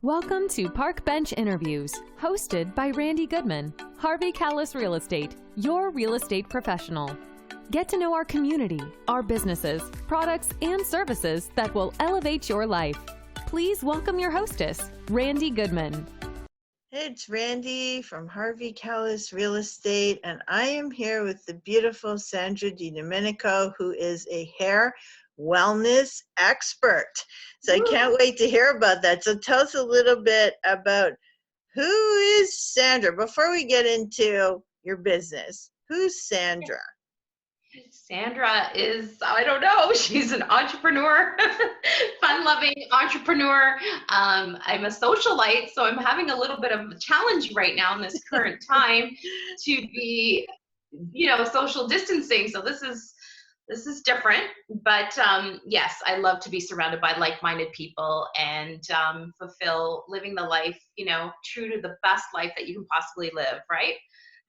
Welcome to Park Bench Interviews, hosted by Randy Goodman, Harvey Callis Real Estate, your real estate professional. Get to know our community, our businesses, products, and services that will elevate your life. Please welcome your hostess, Randy Goodman. Hey, it's Randy from Harvey Callis Real Estate, and I am here with the beautiful Sandra Didomenico, who is a hair wellness expert. So I can't wait to hear about that. So tell us a little bit about who is Sandra before we get into your business. Who's Sandra? Sandra is, I don't know, she's an entrepreneur, fun-loving entrepreneur. I'm a socialite, so I'm having a little bit of a challenge right now in this current time to be, social distancing. So this is different, but yes, I love to be surrounded by like-minded people and fulfill living the life, true to the best life that you can possibly live, right?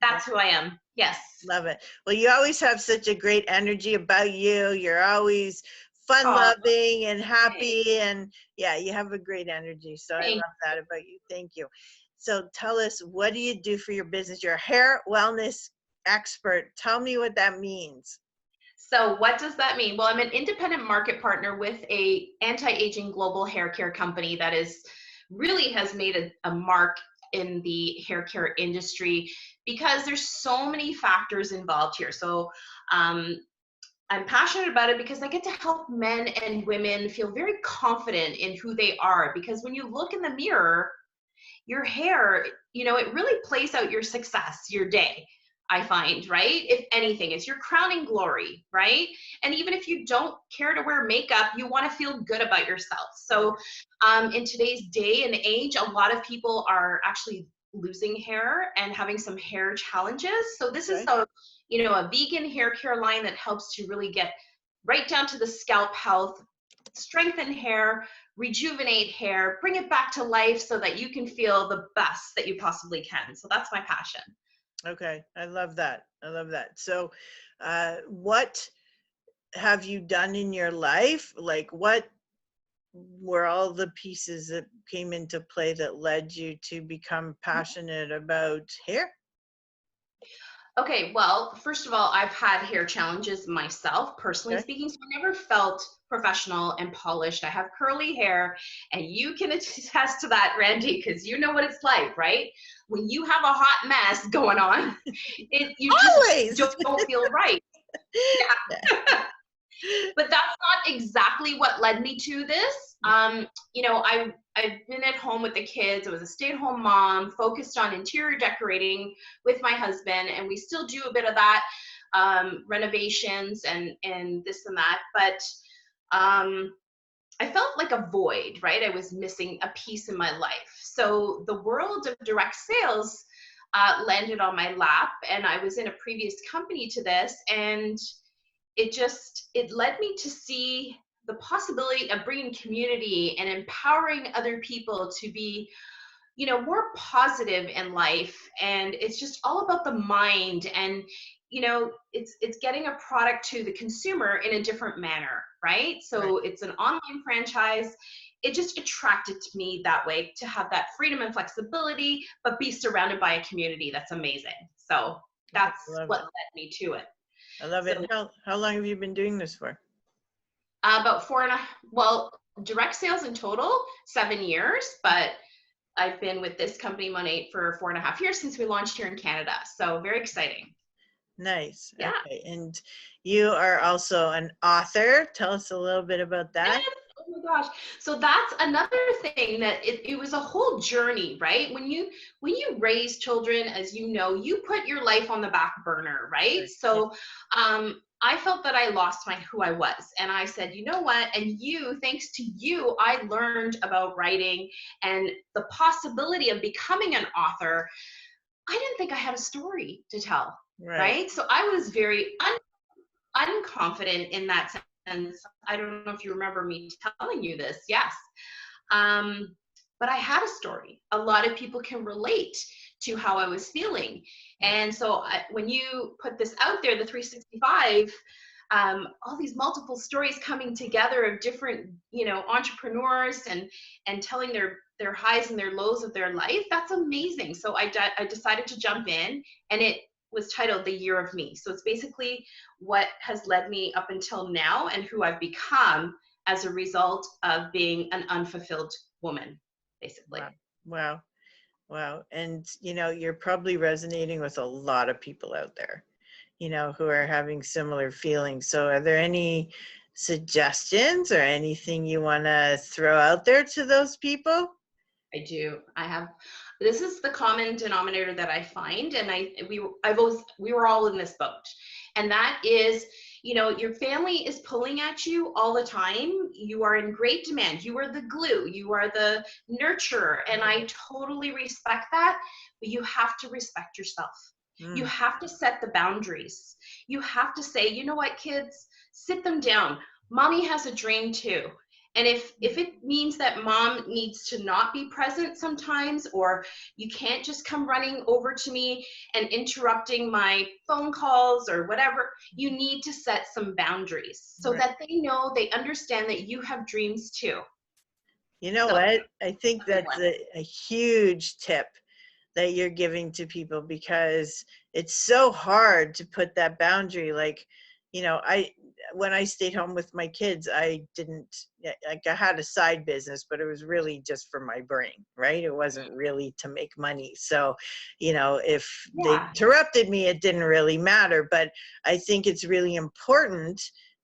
That's who I am. Yes. Love it. Well, you always have such a great energy about you. You're always fun-loving and happy, and yeah, you have a great energy. So I love that about you. Thank you. So tell us, what do you do for your business? You're a hair wellness expert. Tell me what that means. So what does that mean? Well, I'm an independent market partner with a anti-aging global hair care company that really has made a mark in the hair care industry because there's so many factors involved here. So I'm passionate about it because I get to help men and women feel very confident in who they are, because when you look in the mirror, your hair, it really plays out your success, your day. I find, right? If anything, it's your crowning glory, right? And even if you don't care to wear makeup, you want to feel good about yourself. So in today's day and age, a lot of people are actually losing hair and having some hair challenges. So this is a vegan hair care line that helps to really get right down to the scalp health, strengthen hair, rejuvenate hair, bring it back to life so that you can feel the best that you possibly can. So that's my passion. Okay, I love that. I love that. So what have you done in your life? Like, what were all the pieces that came into play that led you to become passionate about hair? Okay, well, first of all, I've had hair challenges myself, personally speaking, so I never felt professional and polished. I have curly hair, and you can attest to that, Randy, because you know what it's like, right? When you have a hot mess going on, you just don't feel right. Yeah. But that's not exactly what led me to this. I've been at home with the kids. I was a stay-at-home mom, focused on interior decorating with my husband, and we still do a bit of that, renovations and this and that. But I felt like a void, right? I was missing a piece in my life. So the world of direct sales landed on my lap, and I was in a previous company to this, and it led me to see the possibility of bringing community and empowering other people to be, more positive in life. And it's just all about the mind, and, it's getting a product to the consumer in a different manner, right? So it's an online franchise. It just attracted to me that way, to have that freedom and flexibility, but be surrounded by a community that's amazing. So that's what led me to it. I love it. How long have you been doing this for? About direct sales in total, 7 years, but I've been with this company, Monat, for 4.5 years since we launched here in Canada. So very exciting. Nice. Yeah. Okay. And you are also an author. Tell us a little bit about that. Yes. Oh my gosh. So that's another thing, that it was a whole journey, right? When you raise children, as you know, you put your life on the back burner, right? So I felt that I lost who I was. And I said, you know what? And thanks to you, I learned about writing and the possibility of becoming an author. I didn't think I had a story to tell, right? So I was very unconfident in that sense. I don't know if you remember me telling you this. Yes. But I had a story. A lot of people can relate to how I was feeling. And so when you put this out there, the 365, all these multiple stories coming together of different, entrepreneurs and telling their their highs and their lows of their life, that's amazing. So I decided to jump in, and it was titled The Year of Me. So it's basically what has led me up until now and who I've become as a result of being an unfulfilled woman, basically. Wow. Wow. Wow. And, you're probably resonating with a lot of people out there, who are having similar feelings. So are there any suggestions or anything you want to throw out there to those people? I do. This is the common denominator that I find, and we were all in this boat, and that is, your family is pulling at you all the time. You are in great demand. You are the glue. You are the nurturer, and I totally respect that. But you have to respect yourself. You have to set the boundaries. You have to say, you know what, kids, sit them down. Mommy has a dream too. And if it means that mom needs to not be present sometimes, or you can't just come running over to me and interrupting my phone calls or whatever, you need to set some boundaries so that they know, they understand that you have dreams too. You know what? I think that's a huge tip that you're giving to people, because it's so hard to put that boundary. Like, when I stayed home with my kids, I had a side business, but it was really just for my brain, right? It wasn't really to make money. So, if they interrupted me, it didn't really matter. But I think it's really important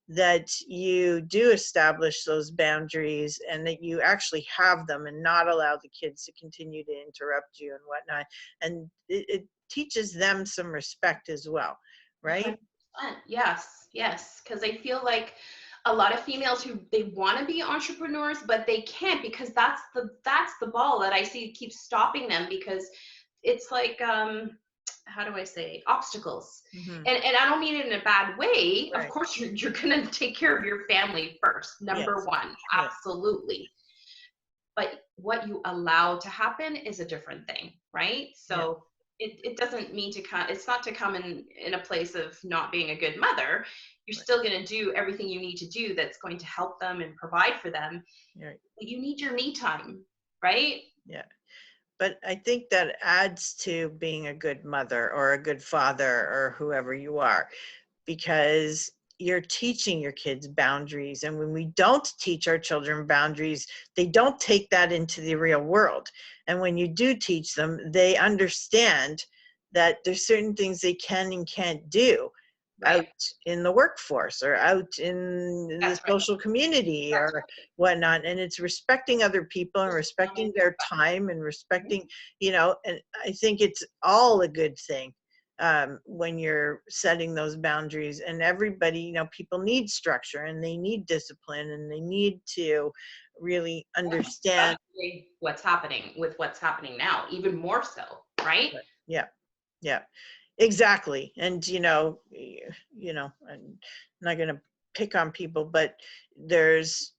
that you do establish those boundaries, and that you actually have them, and not allow the kids to continue to interrupt you and whatnot. And it teaches them some respect as well, right? 100%. Yes, because I feel like a lot of females who they want to be entrepreneurs, but they can't, because that's the ball that I see keeps stopping them, because it's like how do I say, obstacles. And I don't mean it in a bad way. Of course, you're going to take care of your family first, number one, absolutely. But what you allow to happen is a different thing, right? So it doesn't mean it's not to come in a place of not being a good mother. You're still going to do everything you need to do that's going to help them and provide for them. But you need your me time, right? Yeah. But I think that adds to being a good mother or a good father or whoever you are, because you're teaching your kids boundaries. And when we don't teach our children boundaries, they don't take that into the real world. And when you do teach them, they understand that there's certain things they can and can't do out in the workforce or out in the social community or whatnot. And it's respecting other people and respecting their time and respecting, and I think it's all a good thing when you're setting those boundaries. And everybody, people need structure, and they need discipline, and they need to really understand what's happening now, even more so, right? Yeah, exactly. And I'm not going to pick on people, but there's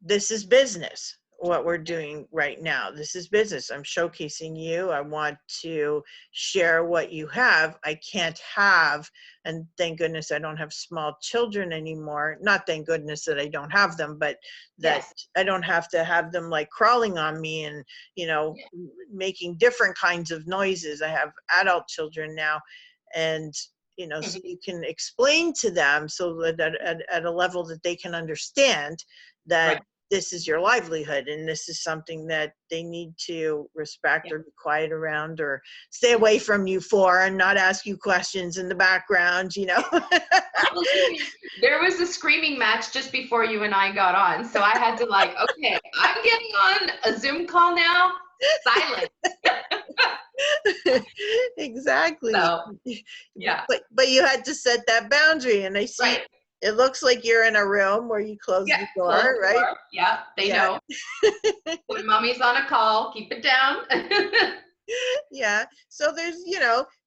this is business. What we're doing right now, this is business. I'm showcasing you. I want to share what you have. I can't have, and thank goodness I don't have small children anymore. Not thank goodness that I don't have them, but that I don't have to have them like crawling on me and making different kinds of noises. I have adult children now, and so you can explain to them so that at a level that they can understand that this is your livelihood, and this is something that they need to respect or be quiet around or stay away from you for, and not ask you questions in the background. There was a screaming match just before you and I got on, so I had to okay, I'm getting on a Zoom call now, silence. Exactly. So, but you had to set that boundary, and I see it looks like you're in a room where you close the door, right? Yeah, they know. When mommy's on a call, keep it down. Yeah. So there's,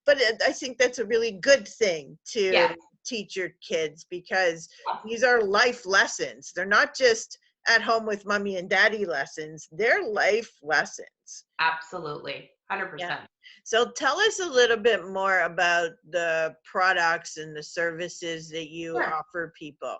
but I think that's a really good thing to teach your kids, because these are life lessons. They're not just at home with mommy and daddy lessons. They're life lessons. Absolutely. 100%. Yeah. So tell us a little bit more about the products and the services that you offer people.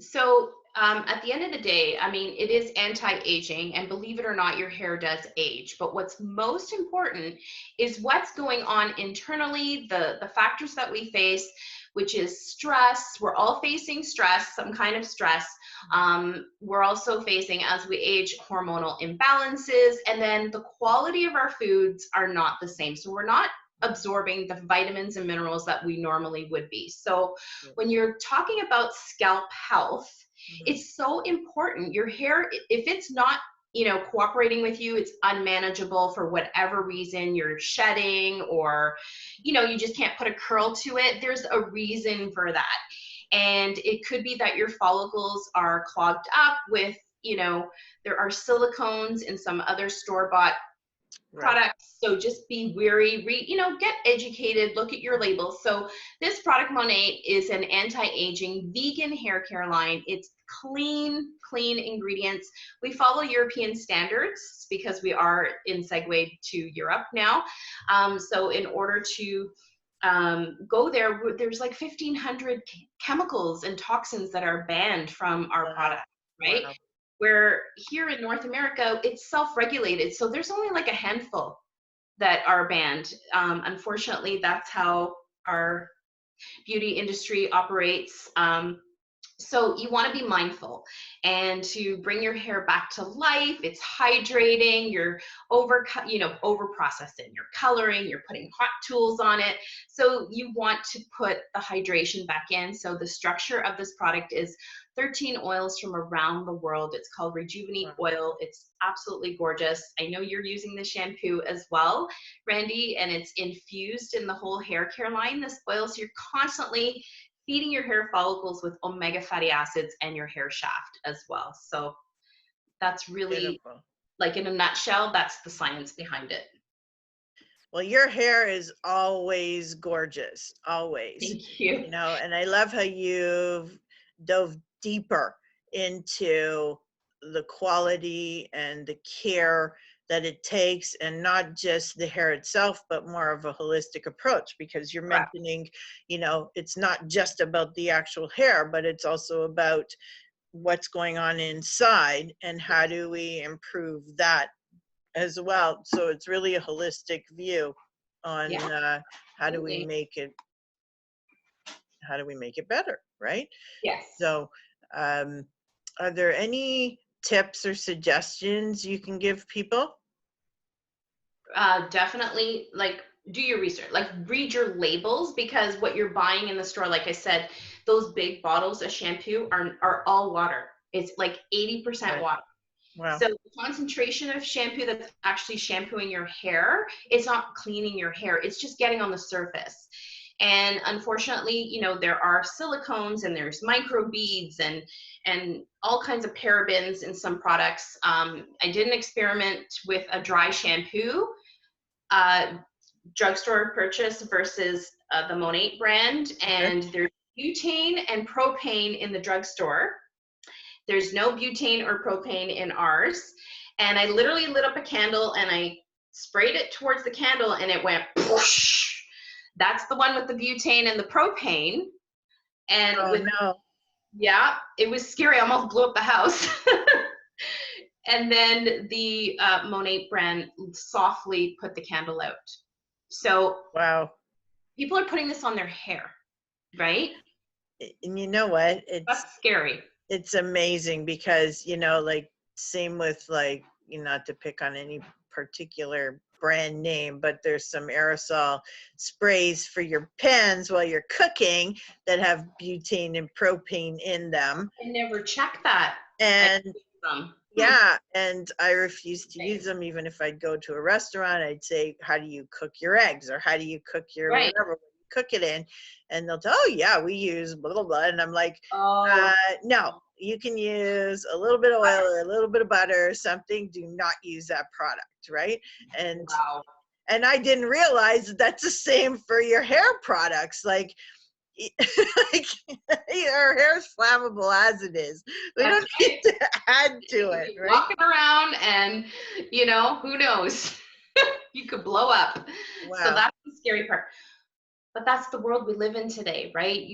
So at the end of the day, I mean, it is anti-aging, and believe it or not, your hair does age. But what's most important is what's going on internally, the factors that we face, which is stress. We're all facing stress, some kind of stress. We're also facing, as we age, hormonal imbalances, and then the quality of our foods are not the same. So we're not absorbing the vitamins and minerals that we normally would be. So when you're talking about scalp health, Mhm. it's so important. Your hair, if it's not, cooperating with you, it's unmanageable for whatever reason, you're shedding, or, you just can't put a curl to it. There's a reason for that. And it could be that your follicles are clogged up with, there are silicones in some other store-bought Right. products. So just be wary, get educated, look at your labels. So this product, Monat, is an anti-aging vegan hair care line. It's clean ingredients. We follow European standards because we are in segue to Europe now. So in order to go there, there's like 1,500 chemicals and toxins that are banned from our Wow. product, right? Wow. Where here in North America, it's self-regulated. So there's only like a handful that are banned. Unfortunately, that's how our beauty industry operates. So you want to be mindful and to bring your hair back to life. It's hydrating. You're over processing. You're coloring. You're putting hot tools on it. So you want to put the hydration back in. So the structure of this product is 13 oils from around the world. It's called Rejuvenate Wow. Oil. It's absolutely gorgeous. I know you're using the shampoo as well, Randy, and it's infused in the whole hair care line, this oil. So you're constantly feeding your hair follicles with omega fatty acids and your hair shaft as well. So that's really, Beautiful. like, in a nutshell, that's the science behind it. Well, your hair is always gorgeous, always. Thank you. And I love how you've dove deeper into the quality and the care that it takes, and not just the hair itself, but more of a holistic approach, because you're Correct. mentioning, it's not just about the actual hair, but it's also about what's going on inside and how do we improve that as well. So it's really a holistic view on Yeah, how do we absolutely. make it better, right? Yes. So um, are there any tips or suggestions you can give people? Definitely, like, do your research, like read your labels, because what you're buying in the store, like I said, those big bottles of shampoo are all water. It's like 80% Right. water. Wow. So the concentration of shampoo that's actually shampooing your hair is not cleaning your hair. It's just getting on the surface. And unfortunately, there are silicones and there's microbeads and all kinds of parabens in some products. I did an experiment with a dry shampoo, uh, drugstore purchase versus the Monat brand, Okay. and there's butane and propane in the drugstore. There's no butane or propane in ours. And I literally lit up a candle and I sprayed it towards the candle and it went whoosh. That's the one with the butane and the propane. And Oh with, no. yeah, it was scary. I almost blew up the house. And then the Monat brand softly put the candle out. So Wow. people are putting this on their hair, right? And you know what? That's scary. It's amazing because, like, same with, like, not to pick on any particular brand name, but there's some aerosol sprays for your pens while you're cooking that have butane and propane in them. I never checked that. I And use them. yeah, and I refuse to use them. Even if I'd go to a restaurant, I'd say, how do you cook your eggs, or how do you cook your Right. whatever, what do you cook it in? And they'll tell, oh yeah, we use blah blah blah. And I'm like, Oh, no, you can use a little bit of oil or a little bit of butter or something. Do not use that product, right? and wow. and I didn't realize that that's the same for your hair products. Like, like, our hair is flammable as it is. We That's don't right. need to add You to could it, be right? walking around and, who knows? You could blow up. So Wow. that's the scary part. But that's the world we live in today, right?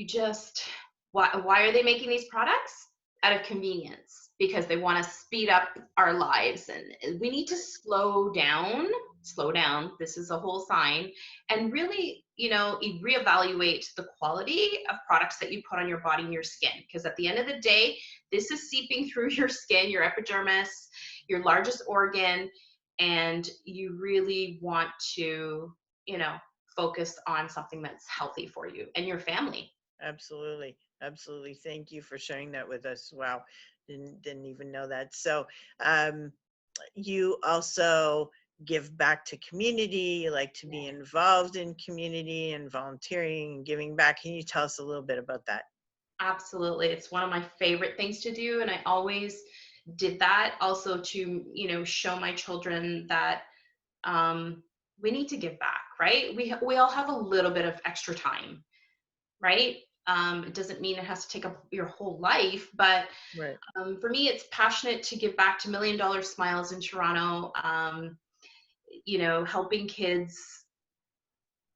Why are they making these products? out of convenience because they want to speed up our lives. And we need to slow down. This is a whole sign. And really, reevaluate the quality of products that you put on your body and your skin. Because at the end of the day, this is seeping through your skin, your epidermis, your largest organ. And you really want to, focus on something that's healthy for you and your family. Absolutely. Absolutely. Thank you for sharing that with us. Wow. Didn't even know that. So, you also give back to community, you like to be involved in community and volunteering and giving back. Can you tell us a little bit about that? Absolutely. It's one of my favorite things to do. And I always did that also to, show my children that we need to give back, right? We all have a little bit of extra time, right? It doesn't mean it has to take up your whole life, but Right. for me, it's passionate to give back to $1 Million Smiles in Toronto, helping kids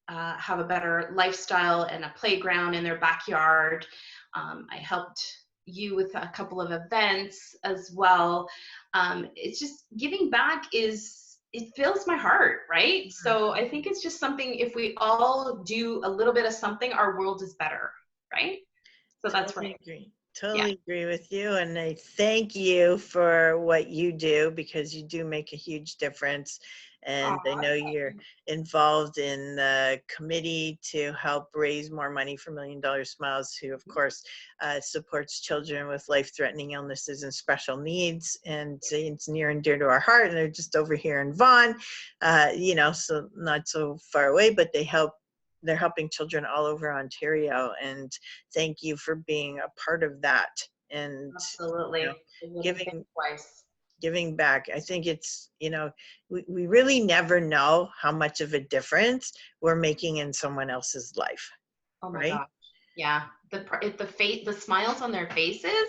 have a better lifestyle and a playground in their backyard. I helped you with a couple of events as well. It's just giving back it fills my heart, right? So I think it's just something, if we all do a little bit of something, our world is better, right? So that's right. Totally agree with you. And I thank you for what you do, because you do make a huge difference. And I know you're involved in the committee to help raise more money for $1 Million Smiles, who of course supports children with life-threatening illnesses and special needs. And it's near and dear to our heart. And they're just over here in Vaughan, so not so far away, but they're helping children all over Ontario. And thank you for being a part of that. And absolutely, giving back. I think it's, we really never know how much of a difference we're making in someone else's life. Oh my gosh. Yeah. The smiles on their faces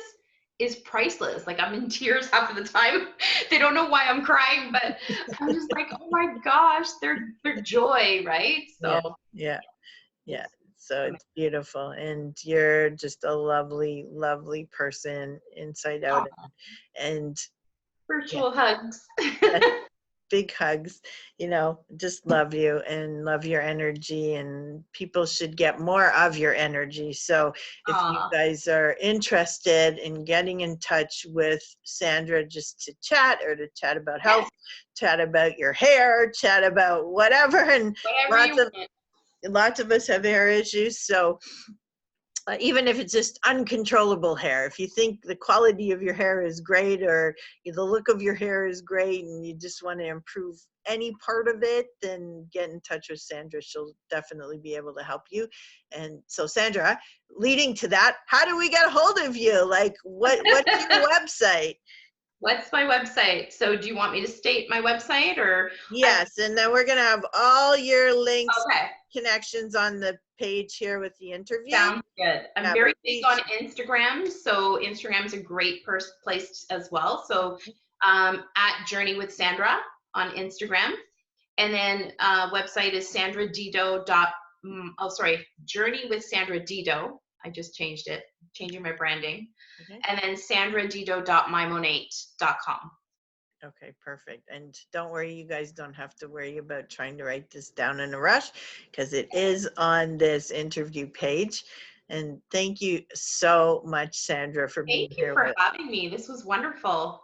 is priceless. Like, I'm in tears half of the time. They don't know why I'm crying, but I'm just like, oh my gosh, their joy, right? So yeah. So it's beautiful. And you're just a lovely, lovely person inside out. And virtual hugs. Big hugs, just love you and love your energy, and people should get more of your energy. So if you guys are interested in getting in touch with Sandra just to chat, or to chat about health, chat about your hair, chat about whatever, and lots of us have hair issues. So even if it's just uncontrollable hair, if you think the quality of your hair is great, or the look of your hair is great, and you just want to improve any part of it, then get in touch with Sandra. She'll definitely be able to help you. And so, Sandra, leading to that, how do we get a hold of you? Like, what's your website? What's my website? So do you want me to state my website, or? Yes, and then we're going to have all your links, connections on the page here with the interview. Sounds good. I'm very big on Instagram, so Instagram's a great place as well. So at Journey with Sandra on Instagram, and then website is Journey with Sandra Dido. I just changed it, changing my branding. And then sandradido.mymonate.com. Okay, perfect. And don't worry, you guys don't have to worry about trying to write this down in a rush, because it is on this interview page. And thank you so much, Sandra, for being here. Thank you for having me. This was wonderful.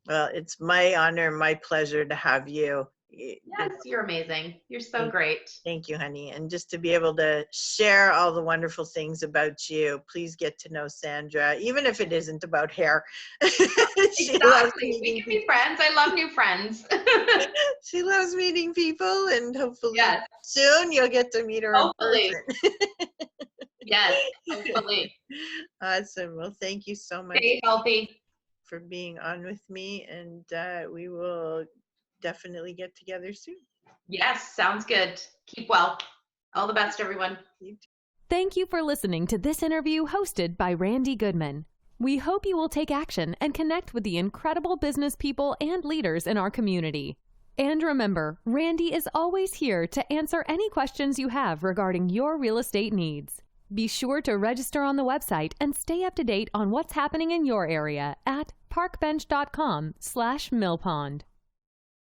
Well, it's my honor, my pleasure to have you. Yes, you're amazing. You're so great. Thank you, honey. And just to be able to share all the wonderful things about you, please get to know Sandra, even if it isn't about hair. Exactly. We can be friends. I love new friends. She loves meeting people, and hopefully soon you'll get to meet her in person. Yes, hopefully. Awesome. Well, thank you so much. Stay healthy. For being on with me, and we will definitely get together soon. Yes, sounds good. Keep well. All the best, everyone. Thank you for listening to this interview hosted by Randy Goodman. We hope you will take action and connect with the incredible business people and leaders in our community. And remember, Randy is always here to answer any questions you have regarding your real estate needs. Be sure to register on the website and stay up to date on what's happening in your area at parkbench.com/millpond.